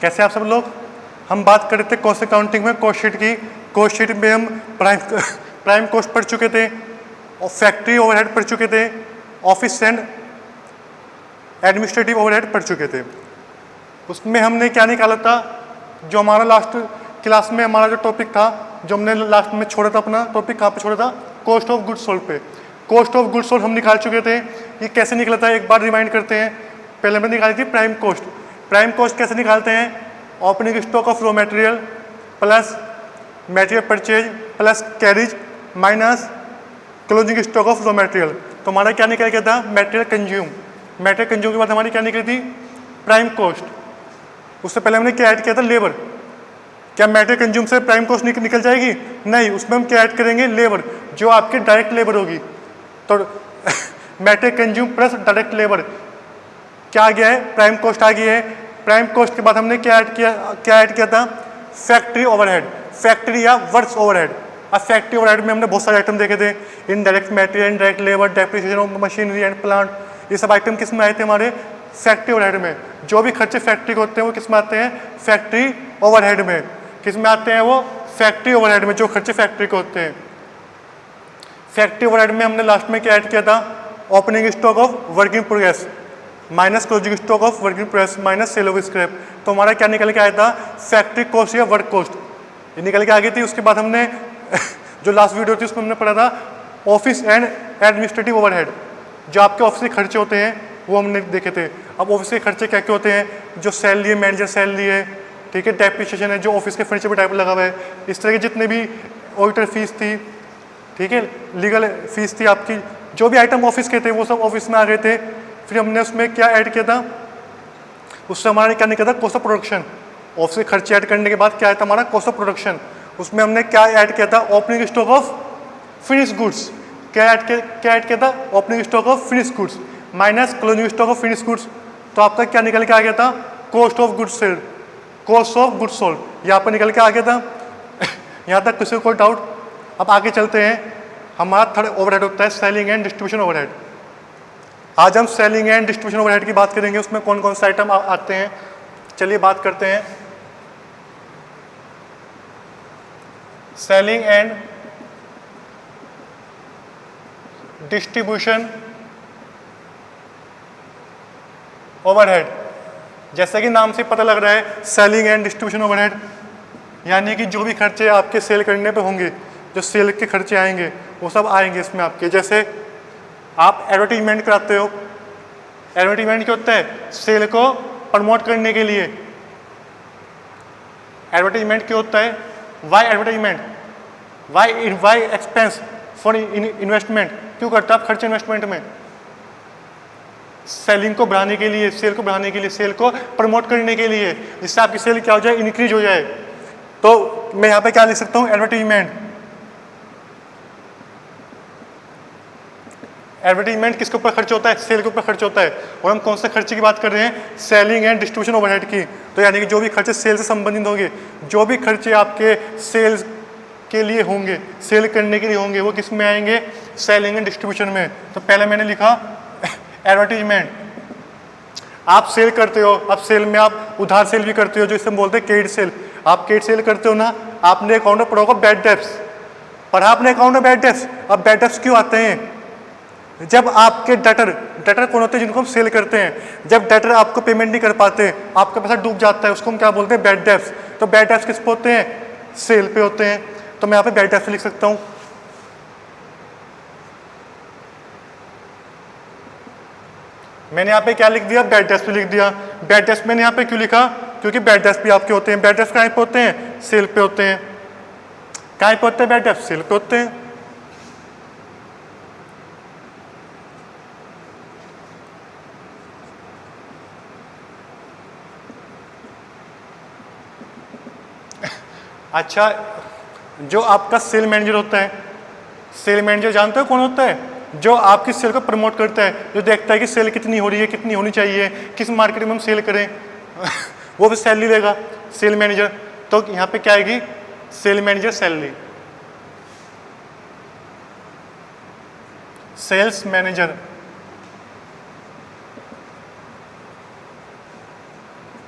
कैसे आप सब लोग? हम बात कर रहे थे कॉस्ट अकाउंटिंग में कॉस्ट शीट की। कॉस्ट शीट में हम प्राइम कॉस्ट पढ़ चुके थे और फैक्ट्री ओवरहेड पढ़ चुके थे, ऑफिस एंड एडमिनिस्ट्रेटिव ओवरहेड पढ़ चुके थे। उसमें हमने क्या निकाला था, जो हमारा लास्ट क्लास में हमारा जो टॉपिक था, जो हमने लास्ट में छोड़ा था, अपना टॉपिक कहाँ पे छोड़ा था? कॉस्ट ऑफ गुड्स सोल्ड पे। कॉस्ट ऑफ गुड्स सोल्ड हम निकाल चुके थे। ये कैसे निकला था एक बार रिमाइंड करते हैं। पहले हमने निकाली थी प्राइम कॉस्ट। प्राइम कॉस्ट कैसे निकालते हैं? Opening stock of raw material plus material purchase plus carriage minus closing stock of raw material. तो हमारा क्या निकल गया था? Material consume. मटेरियल कंज्यूम के बाद हमारी क्या निकली थी? Prime cost. उससे पहले हमने क्या ऐड किया था? लेबर। क्या मटेरियल कंज्यूम से प्राइम कॉस्ट निकल जाएगी? नहीं, उसमें हम क्या ऐड करेंगे? लेबर, जो आपकी डायरेक्ट लेबर होगी। तो material consume plus direct labour क्या आ गया है? प्राइम कॉस्ट आ गई है। प्राइम कॉस्ट के बाद हमने क्या ऐड किया था? फैक्ट्री ओवरहेड, फैक्ट्री या वर्क्स ओवरहेड। अब फैक्ट्री ओवरहेड में हमने बहुत सारे आइटम देखे थे, indirect material, indirect labour, depreciation of machinery and plant. ये सब आइटम किस में आए थे? हमारे फैक्ट्री ओवरहेड में। जो भी खर्चे फैक्ट्री के होते हैं वो किस में आते हैं? फैक्ट्री ओवरहेड में। किस में आते हैं वो? फैक्ट्री ओवरहेड में, जो खर्चे फैक्ट्री के होते हैं। फैक्ट्री ओवरहेड में हमने लास्ट में क्या ऐड किया था? Opening stock of work in progress minus closing stock of work in progress minus cell of scrap. तो हमारा क्या निकल के आया था? फैक्ट्री कॉस्ट या वर्क कॉस्ट, ये निकल के आ गई थी। उसके बाद हमने जो लास्ट वीडियो थी उसमें हमने पढ़ा था ऑफिस एंड एडमिनिस्ट्रेटिव ओवरहेड, जो आपके ऑफिस के खर्चे होते हैं वो हमने देखे थे। अब ऑफिस के खर्चे क्या क्या होते हैं? जो सैलरी है, मैनेजर सैलरी है, ठीक है, डेप्रिसिएशन है, जो ऑफिस के फर्नीचर पर टाइप लगा हुआ है, इस तरह के जितने भी ऑडिटर फीस थी, ठीक है, लीगल फीस थी, आपकी जो भी आइटम ऑफिस के थे वो सब ऑफिस में आ गए थे। फिर हमने उसमें क्या ऐड किया था? उससे हमारा क्या निकला था? Cost of production. ऑफिस के खर्चे ऐड करने के बाद क्या आया था हमारा? Cost of production. उसमें हमने क्या ऐड किया था? Opening stock of finish goods. क्या ऐड किया था? Opening stock of finish goods minus closing stock of finish goods. तो आपका क्या निकल के आ गया था? Cost of goods sailed, cost of goods sold. यहाँ पर निकल के आ गया था। यहाँ तक किसी को कोई डाउट? अब आगे चलते हैं। हमारा थर्ड ओवरहेड होता है सेलिंग एंड डिस्ट्रीब्यूशन ओवरहेड। आज हम सेलिंग एंड डिस्ट्रीब्यूशन ओवरहेड की बात करेंगे। उसमें कौन कौन से आइटम आते हैं, चलिए बात करते हैं। सेलिंग एंड डिस्ट्रीब्यूशन ओवरहेड, जैसा कि नाम से पता लग रहा है सेलिंग एंड डिस्ट्रीब्यूशन ओवरहेड, यानी कि जो भी खर्चे आपके सेल करने पे होंगे, जो सेल के खर्चे आएंगे वो सब आएंगे इसमें आपके। जैसे आप एडवर्टीजमेंट कराते हो, एडवर्टीजमेंट क्या होता है? सेल को प्रमोट करने के लिए। एडवर्टीजमेंट क्या होता है? Why advertisement? Why expense for investment? क्यों करते हो आप खर्चे इन्वेस्टमेंट में? सेलिंग को बढ़ाने के लिए, सेल को बढ़ाने के लिए, सेल को प्रमोट करने के लिए, जिससे आपकी सेल क्या हो जाए? इंक्रीज हो जाए। तो मैं यहाँ पे क्या लिख सकता हूँ? एडवर्टीजमेंट। एडवर्टीजमेंट किसके ऊपर खर्च होता है? सेल के ऊपर खर्च होता है। और हम कौन से खर्चे की बात कर रहे हैं? सेलिंग एंड डिस्ट्रीब्यूशन ओवरहेड की। तो यानी कि जो भी खर्चे सेल से संबंधित होंगे, जो भी खर्चे आपके सेल्स के लिए होंगे, सेल करने के लिए होंगे, वो किस में आएंगे? सेलिंग एंड डिस्ट्रीब्यूशन में। तो पहले मैंने लिखा एडवर्टीजमेंट। आप सेल करते हो, अब सेल में आप उधार सेल भी करते हो, जो इसे हम बोलते हैं क्रेडिट सेल। आप क्रेडिट सेल करते हो ना, आपने अकाउंट में पढ़ा होगा बैड डेब्ट्स, पढ़ा आपने अकाउंट में बैड डेब्ट्स। अब बैड डेब्ट्स क्यों आते हैं? जब आपके डेटर कौन होते हैं? जिनको हम सेल करते हैं। जब डेटर आपको पेमेंट नहीं कर पाते, आपका पैसा डूब जाता है, उसको हम क्या बोलते हैं? Bad debts. तो बैड डेब्ट्स किस पे होते हैं? सेल पे होते हैं। तो मैं यहाँ पे बैड डेब्ट्स लिख सकता हूँ। मैंने यहाँ पे क्या लिख दिया? बैड डेब्ट्स पे लिख दिया। बैड डेब्ट्स मैंने यहाँ पे क्यों लिखा? क्योंकि बैड डेब्ट्स भी आपके होते हैं। बैड डेब्ट्स कहाँ पे होते हैं? सेल पे होते हैं। कहाँ पे होते हैं बैड डेब्ट्स? सेल पे होते हैं। अच्छा, जो आपका सेल मैनेजर होता है, सेल मैनेजर जानते हो कौन होता है? जो आपकी सेल को प्रमोट करता है, जो देखता है कि सेल कितनी हो रही है, कितनी होनी चाहिए, किस मार्केट में हम सेल करें, वो भी सैलरी लेगा सेल मैनेजर। तो यहाँ पे क्या आएगी? Sale manager salary. Sales manager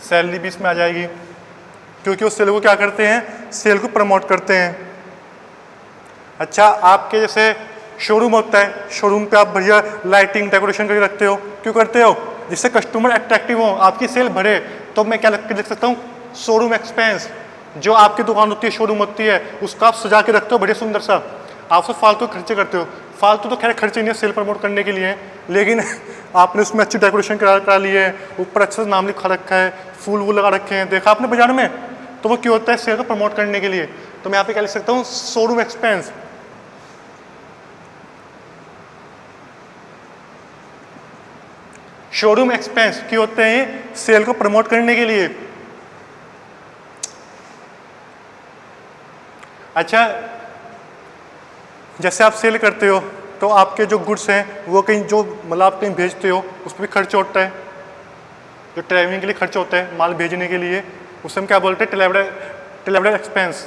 salary भी इसमें आ जाएगी, क्योंकि उस सेल को क्या करते हैं, सेल को प्रमोट करते हैं। अच्छा, आपके जैसे शोरूम होता है, शोरूम पे आप बढ़िया लाइटिंग डेकोरेशन करके रखते हो, क्यों करते हो, जिससे कस्टमर अट्रैक्टिव हो, आपकी सेल बढ़े। तो मैं क्या लिख सकता हूँ, शोरूम एक्सपेंस। जो आपकी दुकान होती है, शोरूम होती है, उसको आप सजा के रखते हो बढ़िया सुंदर सा, आप उसमें फालतू खर्चे करते हो। फालतू तो खैर खर्चे नहीं है, सेल प्रमोट करने के लिए, लेकिन आपने उसमें अच्छी डेकोरेशन करा ली है, ऊपर अच्छा नाम लिखा रखा है, फूल वूल लगा रखे हैं, देखा आपने बाजार में, तो वो क्यों होता है, सेल को प्रमोट करने के लिए। तो मैं यहाँ पे क्या लिख सकता हूँ, शोरूम एक्सपेंस। शोरूम एक्सपेंस क्यों होते हैं, सेल को प्रमोट करने के लिए। अच्छा, जैसे आप सेल करते हो तो आपके जो गुड्स हैं वो कहीं जो मतलब आप कहीं भेजते हो उस पर भी खर्च होता है, जो ट्रैवलिंग के लिए खर्च होता है माल भेजने के लिए, उसे हम क्या बोलते हैं, ट्रैवलर एक्सपेंस।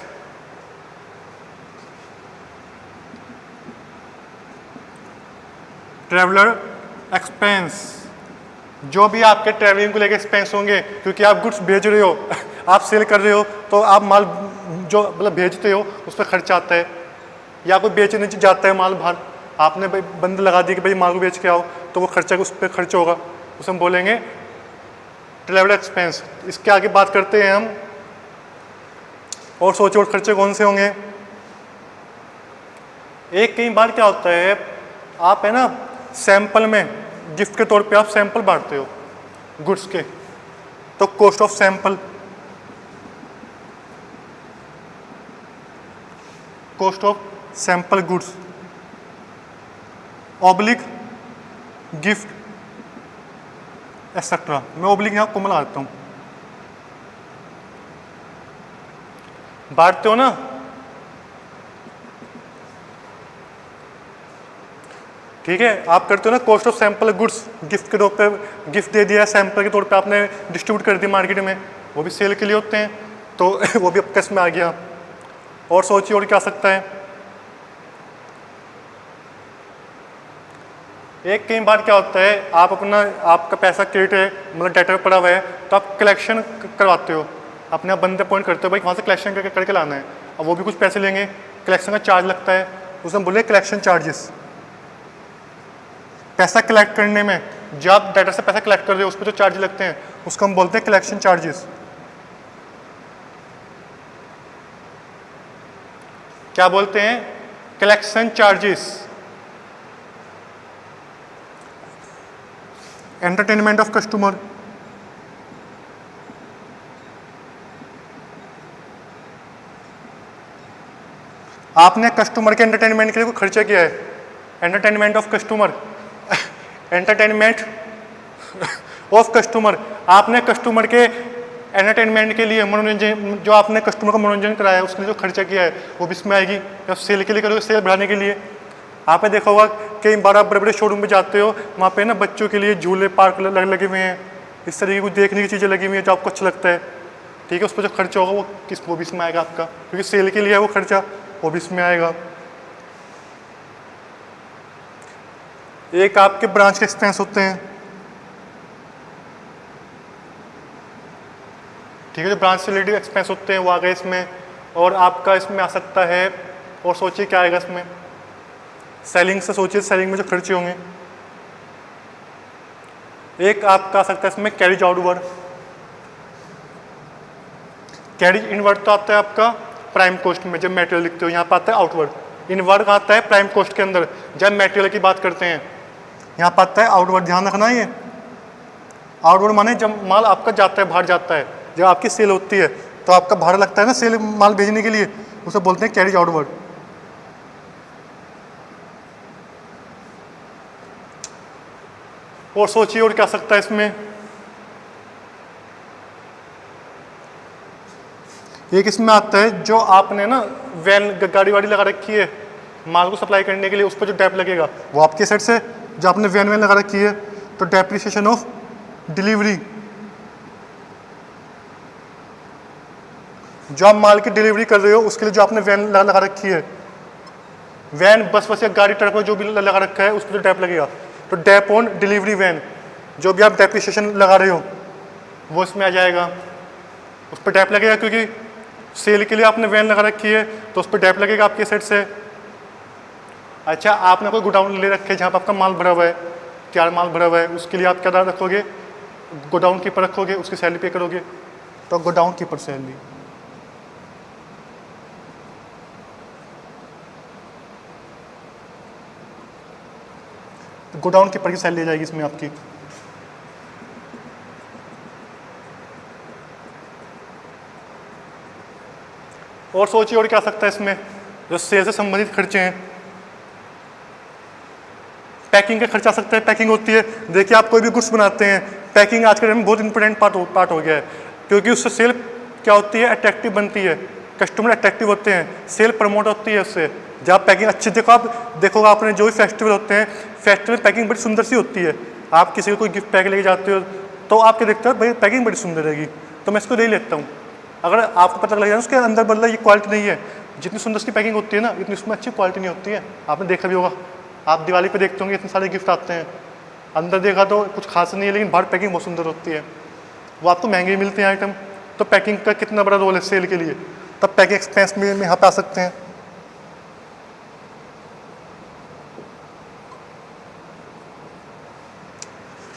ट्रैवलर एक्सपेंस, जो भी आपके ट्रैवलिंग को लेकर एक्सपेंस होंगे, क्योंकि आप गुड्स भेज रहे हो, आप सेल कर रहे हो, तो आप माल जो मतलब भेजते हो उस पर खर्च आता है, या कोई बेचने जाता है माल बाहर, आपने भाई बंद लगा दिया कि भाई माल को बेच के आओ, तो वो खर्चा उस पर खर्च होगा, उसे हम बोलेंगे ट्रैवल एक्सपेंस। इसके आगे बात करते हैं हम, और सोचो और खर्चे कौन से होंगे। एक कई बार क्या होता है, आप है ना सैंपल में गिफ्ट के तौर पे आप सैंपल बांटते हो गुड्स के, तो cost of sample, cost of sample goods oblique gift etcetera. मैं ऑब्लिक यहाँ को मिला देता हूँ, बांटते हो ना, ठीक है, आप करते हो ना cost of sample goods, gift के तौर पे गिफ्ट दे दिया, सैंपल के तौर पे आपने डिस्ट्रीब्यूट कर दिया मार्केट में, वो भी सेल के लिए होते हैं, तो वो भी आपके इसमें आ गया। और सोचिए और क्या सकता है, एक कई बार क्या होता है, आप अपना आपका पैसा क्रेडिट है, मतलब डेटा पड़ा हुआ है, तो आप कलेक्शन करवाते हो, अपने आप बंदे अपॉइंट करते हो, भाई वहाँ से कलेक्शन करके लाना है, अब वो भी कुछ पैसे लेंगे, कलेक्शन का चार्ज लगता है, उसे हम बोले कलेक्शन चार्जेस। पैसा कलेक्ट करने में, जब आप डाटा से पैसा कलेक्ट कर रहे हो उस पर जो चार्ज लगते हैं उसको हम बोलते हैं कलेक्शन चार्जेस। क्या बोलते हैं, collection charges. Entertainment of customer, आपने कस्टमर के एंटरटेनमेंट के लिए कोई खर्चा किया है, entertainment of customer, entertainment of customer, आपने कस्टमर के एंटरटेनमेंट के लिए, मनोरंजन, जो आपने कस्टमर का मनोरंजन कराया है उसके लिए जो खर्चा किया है वो भी इसमें आएगी। जब सेल के लिए करोगे, सेल बढ़ाने के लिए, आपने देखा होगा कई बार आप बड़े बड़े शोरूम में जाते हो, वहाँ पे ना बच्चों के लिए झूले पार्क लगे हुए हैं, इस तरीके की कुछ देखने की चीज़ें लगी हुई हैं जो आपको अच्छा लगता है, ठीक है, उस पर जो खर्चा होगा वो भी इसमें आएगा आपका, क्योंकि सेल के लिए है वो खर्चा, वो भी इसमें आएगा। एक आपके ब्रांच के एक्सपेंस होते हैं, ठीक है, जो ब्रांच से रिलेटेड एक्सपेंस होते हैं वो आ गए इसमें। और आपका इसमें आ सकता है, और सोचिए क्या आएगा इसमें, सेलिंग से सोचिए, सेलिंग में जो खर्चे होंगे। एक आपका आ सकता है इसमें कैरिज आउटवर्ड, कैरिज इनवर्ड तो आता है आपका प्राइम कॉस्ट में, जब मटेरियल लिखते हो, यहाँ पर आता है आउटवर्ड। इनवर्ड आता है प्राइम कॉस्ट के अंदर, जब मटेरियल की बात करते हैं, यहाँ पर आता है आउटवर्ड। ध्यान रखना, ये आउटवर्ड माने जब माल आपका जाता है, बाहर जाता है, जब आपकी सेल होती है तो आपका भाड़ा लगता है ना सेल माल भेजने के लिए, उसे बोलते हैं कैरिज आउटवर्ड। और सोचिए और क्या सकता है इसमें, एक इसमें आता है जो आपने ना वैन गाड़ी वाड़ी लगा रखी है माल को सप्लाई करने के लिए, उस पर जो डेप लगेगा वो आपके साइड से, जो आपने वैन लगा रखी है, तो डेप्रिसिएशन ऑफ डिलीवरी, जो आप माल की डिलीवरी कर रहे हो उसके लिए जो आपने वैन लगा रखी है, वैन बस या गाड़ी ट्रक में जो भी लगा रखा है उस पर जो डेप लगेगा, तो डेप ऑन डिलीवरी वैन, जो भी आप डेप्रिसिएशन लगा रहे हो, वो इसमें आ जाएगा, उस पर टैप लगेगा क्योंकि सेल के लिए आपने वैन लगा रखी है तो उस पर टैप लगेगा आपके साइड से। अच्छा, आपने कोई गोडाउन ले रखे जहाँ पर आपका माल भरा हुआ है, तैयार माल भरा हुआ है, उसके लिए आप क्या रखोगे, गोडाउन कीपर रखोगे, उसकी सैलरी पे करोगे, तो godown keeper salary. Godown keeper की सैलरी आ जाएगी इसमें आपकी। और सोचिए और क्या सकता है इसमें, जो सेल से संबंधित खर्चे हैं, पैकिंग का खर्चा आ सकता है। पैकिंग होती है, देखिए आप कोई भी गुड्स बनाते हैं, पैकिंग आज के टाइम में बहुत इंपॉर्टेंट पार्ट हो गया है, क्योंकि उससे सेल क्या होती है, अट्रैक्टिव बनती है, कस्टमर अट्रैक्टिव होते हैं, सेल प्रमोट होती है उससे। जब पैकिंग अच्छी देखोगे आपने जो भी फेस्टिवल होते हैं, फेस्टिवल पैकिंग बड़ी सुंदर सी होती है। आप किसी को कोई गिफ्ट पैक लेके जाते हो तो आपके देखते हो भाई पैकिंग बड़ी सुंदर रहेगी, तो मैं इसको ले लेता हूँ। अगर आपको पता लग जाए उसके अंदर बदला ये क्वालिटी नहीं है, जितनी सुंदर उसकी पैकिंग होती है ना, इतनी उसमें अच्छी क्वालिटी नहीं होती है। आपने देखा भी होगा, आप दिवाली पे देखते होंगे इतने सारे गिफ्ट आते हैं, अंदर देखा तो कुछ खास नहीं है, लेकिन बाहर पैकिंग बहुत सुंदर होती है। वो आपको महंगे मिलते हैं आइटम, तो पैकिंग का कितना बड़ा रोल है सेल के लिए। तब पैकिंग एक्सपेंस में यहाँ पे आ सकते हैं।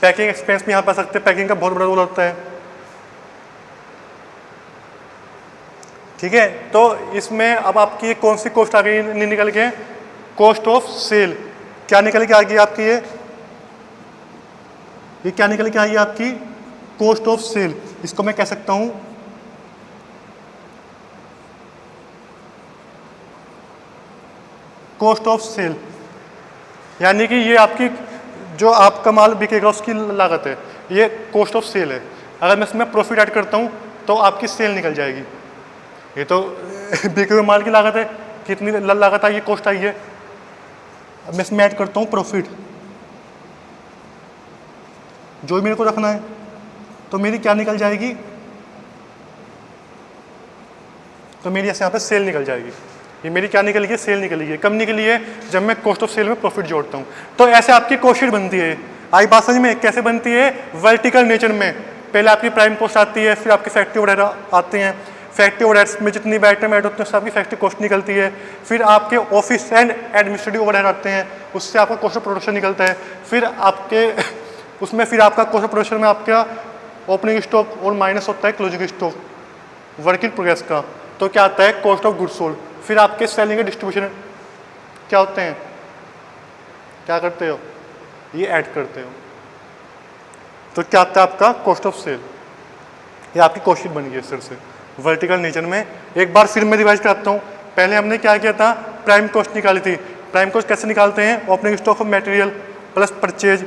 पैकिंग एक्सपेंस में यहाँ पे आ सकते हैं, पैकिंग का बहुत बड़ा रोल होता है। ठीक है, तो इसमें अब आपकी कौन सी कॉस्ट आ गई निकल के, कॉस्ट ऑफ सेल। क्या निकल के आ गई आपकी, ये क्या निकल के आई आपकी, कॉस्ट ऑफ सेल। इसको मैं कह सकता हूं कॉस्ट ऑफ सेल, यानी कि ये आपकी जो आपका माल बिकेगा उसकी लागत है, ये कॉस्ट ऑफ सेल है। अगर मैं इसमें प्रॉफिट ऐड करता हूं तो आपकी सेल निकल जाएगी। ये तो बिके हुए माल की लागत है, कितनी लागत आई है, कॉस्ट आई है। अब मैं इसमें ऐड करता हूँ प्रॉफिट, जो मेरे को रखना है, तो मेरी क्या निकल जाएगी, तो मेरी ऐसे यहाँ पे सेल निकल जाएगी। ये मेरी क्या निकल गई, सेल निकली है। कब निकली है, जब मैं कॉस्ट ऑफ सेल में प्रॉफिट जोड़ता हूँ। तो ऐसे आपकी कॉस्ट शीट बनती है। आई बात समझ में, कैसे बनती है, वर्टिकल नेचर में। पहले आपकी प्राइम कॉस्ट आती है, फिर आपके फैक्ट्री ओवरहेड आते हैं, फैक्ट्री ओवरहेड्स में जितनी भी आइटम ऐड होते हैं उससे आपकी फैक्ट्री कॉस्ट निकलती है। फिर आपके ऑफिस एंड एडमिनिस्ट्रेटिव ओवरहेड आते हैं, उससे आपका कॉस्ट ऑफ प्रोडक्शन निकलता है। फिर आपके उसमें फिर आपका कॉस्ट ऑफ प्रोडक्शन में आपका ओपनिंग स्टॉक और माइनस होता है closing stock, work in progress का। तो क्या आता है, कॉस्ट ऑफ गुड्स सोल्ड। फिर आपके सेलिंग एंड डिस्ट्रीब्यूशन क्या होते हैं, क्या करते हो, ये ऐड करते हो। तो क्या आता है आपका कॉस्ट ऑफ सेल। ये आपकी कॉस्ट शीट बन गई इस तरह से वर्टिकल नेचर में। एक बार फिर मैं रिवाइज कराता हूँ। पहले हमने क्या किया था, प्राइम कॉस्ट निकाली थी। प्राइम कॉस्ट कैसे निकालते हैं, opening stock of material plus purchase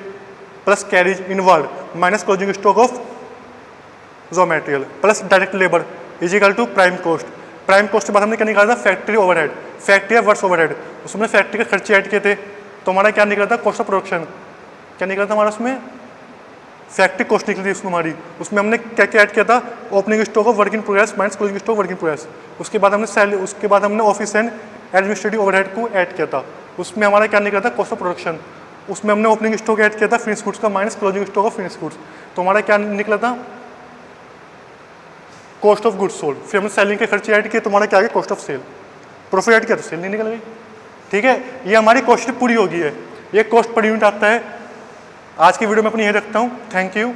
plus carriage inward minus closing stock of raw material plus direct labour is equal to prime cost. Prime cost के बाद हमने क्या निकाला था, फैक्ट्री ओवरहेड, फैक्ट्री या वर्क्स ओवरहेड। उसमें फैक्ट्री के खर्चे ऐड किए थे, तो हमारा क्या निकला था, कॉस्ट ऑफ प्रोडक्शन। क्या निकला था हमारा उसमें, फैक्ट्री कॉस्ट निकली थी उसमें हमारी। उसमें हमने क्या क्या ऐड किया था, opening stock of work in progress minus closing stock work in progress. उसके बाद हमने ऑफिस एंड एडमिनिस्ट्रेटिव ओवरहेड को ऐड किया था। उसमें हमारा क्या निकला था, कॉस्ट ऑफ प्रोडक्शन। उसमें हमने ओपनिंग स्टॉक ऐड किया था फिनिश गुड्स का minus closing stock of finish goods. तो हमारा क्या निकला था, कॉस्ट ऑफ गुड्स सोल्ड। फिर हमने सेलिंग के खर्चे ऐड किए, तो हमारा क्या आ गया, cost of sale. Profit add किया तो सेल नहीं निकल गई। ठीक है, ये हमारी कॉस्ट पूरी हो गई है। ये कॉस्ट पर यूनिट आता है। आज की वीडियो में अपनी यही रखता हूँ। Thank you.